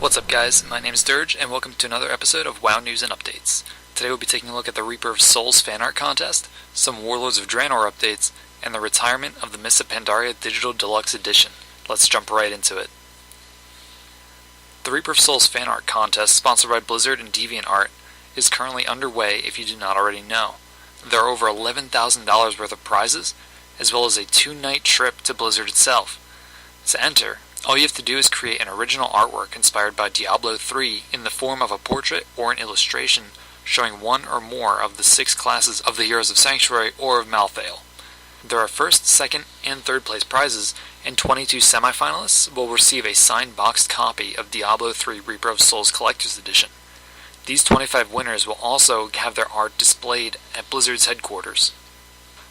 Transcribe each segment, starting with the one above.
What's up guys, my name is Dirge and welcome to another episode of WoW News and Updates. Today we'll be taking a look at the Reaper of Souls fan art contest, some Warlords of Draenor updates, and the retirement of the Mists of Pandaria Digital Deluxe Edition. Let's jump right into it. The Reaper of Souls fan art contest, sponsored by Blizzard and DeviantArt, is currently underway if you do not already know. There are over $11,000 worth of prizes, as well as a 2-night trip to Blizzard itself. To enter, all you have to do is create an original artwork inspired by Diablo 3 in the form of a portrait or an illustration showing one or more of the 6 classes of the Heroes of Sanctuary or of Malthael. There are first, second, and third place prizes, and 22 semifinalists will receive a signed boxed copy of Diablo 3 Reaper of Souls Collector's Edition. These 25 winners will also have their art displayed at Blizzard's headquarters.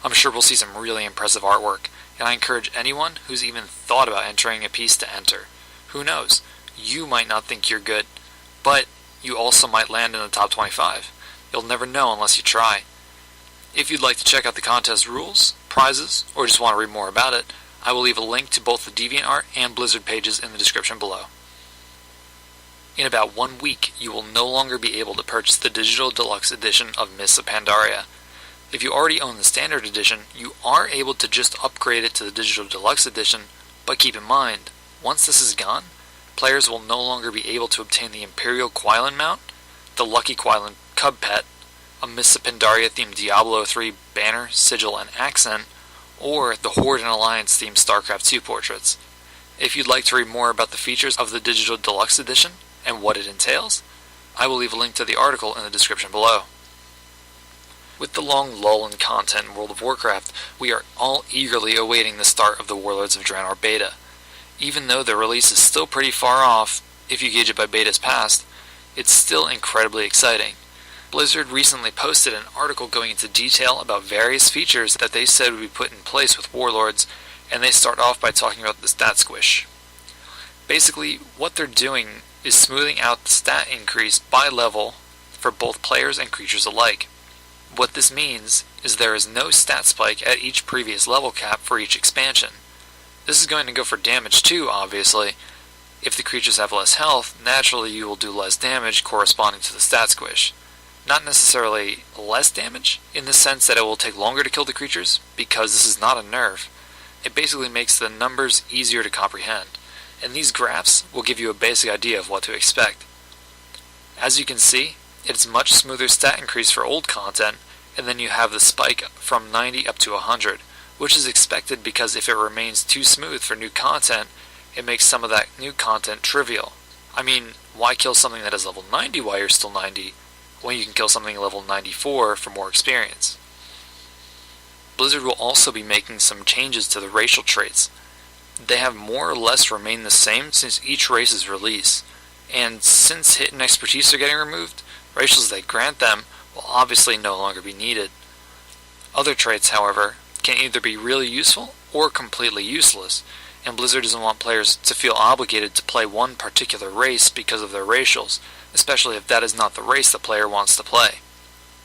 I'm sure we'll see some really impressive artwork, and I encourage anyone who's even thought about entering a piece to enter. Who knows, you might not think you're good, but you also might land in the top 25. You'll never know unless you try. If you'd like to check out the contest rules, prizes, or just want to read more about it, I will leave a link to both the DeviantArt and Blizzard pages in the description below. In about 1 week, you will no longer be able to purchase the Digital Deluxe Edition of Mists of Pandaria. If you already own the Standard Edition, you are able to just upgrade it to the Digital Deluxe Edition, but keep in mind, once this is gone, players will no longer be able to obtain the Imperial Quillen mount, the Lucky Quillen Cub Pet, a Mists of Pandaria themed Diablo 3 banner, sigil, and accent, or the Horde and Alliance themed StarCraft 2 portraits. If you'd like to read more about the features of the Digital Deluxe Edition and what it entails, I will leave a link to the article in the description below. With the long lull in content in World of Warcraft, we are all eagerly awaiting the start of the Warlords of Draenor beta. Even though the release is still pretty far off, if you gauge it by betas past, it's still incredibly exciting. Blizzard recently posted an article going into detail about various features that they said would be put in place with Warlords, and they start off by talking about the stat squish. Basically, what they're doing is smoothing out the stat increase by level for both players and creatures alike. What this means is there is no stat spike at each previous level cap for each expansion. This is going to go for damage too, obviously. If the creatures have less health, naturally you will do less damage corresponding to the stat squish. Not necessarily less damage, in the sense that it will take longer to kill the creatures, because this is not a nerf. It basically makes the numbers easier to comprehend, and these graphs will give you a basic idea of what to expect. As you can see, it's much smoother stat increase for old content, and then you have the spike from 90 up to 100, which is expected because if it remains too smooth for new content, it makes some of that new content trivial. I mean, why kill something that is level 90 while you're still 90, when you can kill something level 94 for more experience? Blizzard will also be making some changes to the racial traits. They have more or less remained the same since each race's release, and since hit and expertise are getting removed, racials they grant them will obviously no longer be needed. Other traits, however, can either be really useful or completely useless, and Blizzard doesn't want players to feel obligated to play one particular race because of their racials, especially if that is not the race the player wants to play.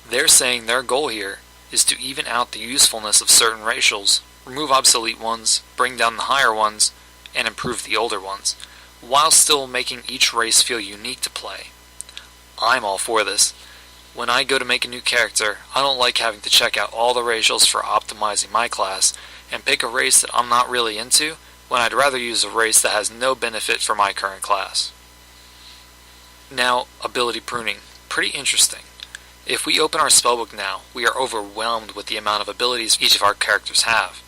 They're saying their goal here is to even out the usefulness of certain racials, remove obsolete ones, bring down the higher ones, and improve the older ones, while still making each race feel unique to play. I'm all for this. When I go to make a new character, I don't like having to check out all the racials for optimizing my class, and pick a race that I'm not really into, when I'd rather use a race that has no benefit for my current class. Now, ability pruning. Pretty interesting. If we open our spellbook now, we are overwhelmed with the amount of abilities each of our characters have.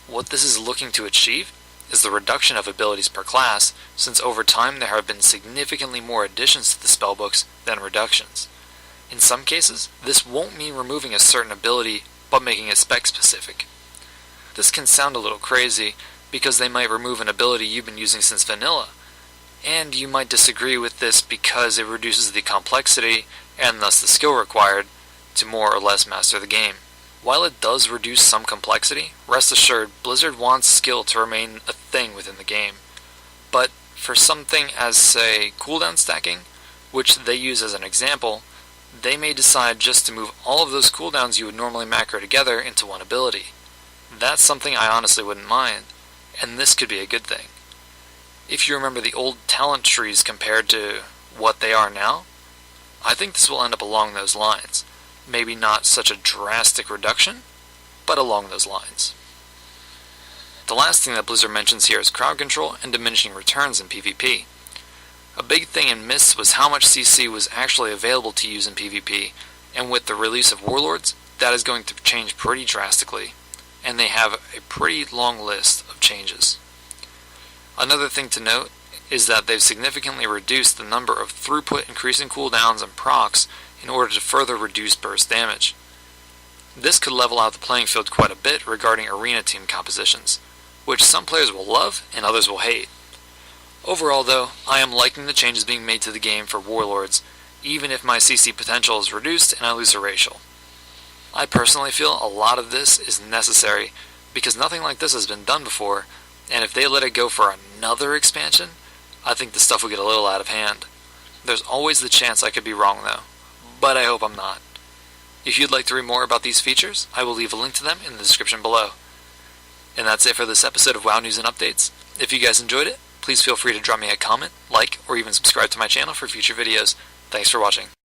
What this is looking to achieve is the reduction of abilities per class, since over time there have been significantly more additions to the spellbooks than reductions. In some cases, this won't mean removing a certain ability, but making it spec-specific. This can sound a little crazy, because they might remove an ability you've been using since vanilla, and you might disagree with this because it reduces the complexity, and thus the skill required, to more or less master the game. While it does reduce some complexity, rest assured Blizzard wants skill to remain a thing within the game. But for something as, say, cooldown stacking, which they use as an example, they may decide just to move all of those cooldowns you would normally macro together into one ability. That's something I honestly wouldn't mind, and this could be a good thing. If you remember the old talent trees compared to what they are now, I think this will end up along those lines. Maybe not such a drastic reduction, but along those lines. The last thing that Blizzard mentions here is crowd control and diminishing returns in PvP. A big thing in Mists was how much CC was actually available to use in PvP, and with the release of Warlords, that is going to change pretty drastically, and they have a pretty long list of changes. Another thing to note is that they've significantly reduced the number of throughput increasing cooldowns and procs in order to further reduce burst damage. This could level out the playing field quite a bit regarding arena team compositions, which some players will love and others will hate. Overall though, I am liking the changes being made to the game for Warlords, even if my CC potential is reduced and I lose a racial. I personally feel a lot of this is necessary because nothing like this has been done before, and if they let it go for another expansion, I think the stuff will get a little out of hand. There's always the chance I could be wrong though, but I hope I'm not. If you'd like to read more about these features, I will leave a link to them in the description below. And that's it for this episode of WoW News and Updates. If you guys enjoyed it, please feel free to drop me a comment, like, or even subscribe to my channel for future videos. Thanks for watching.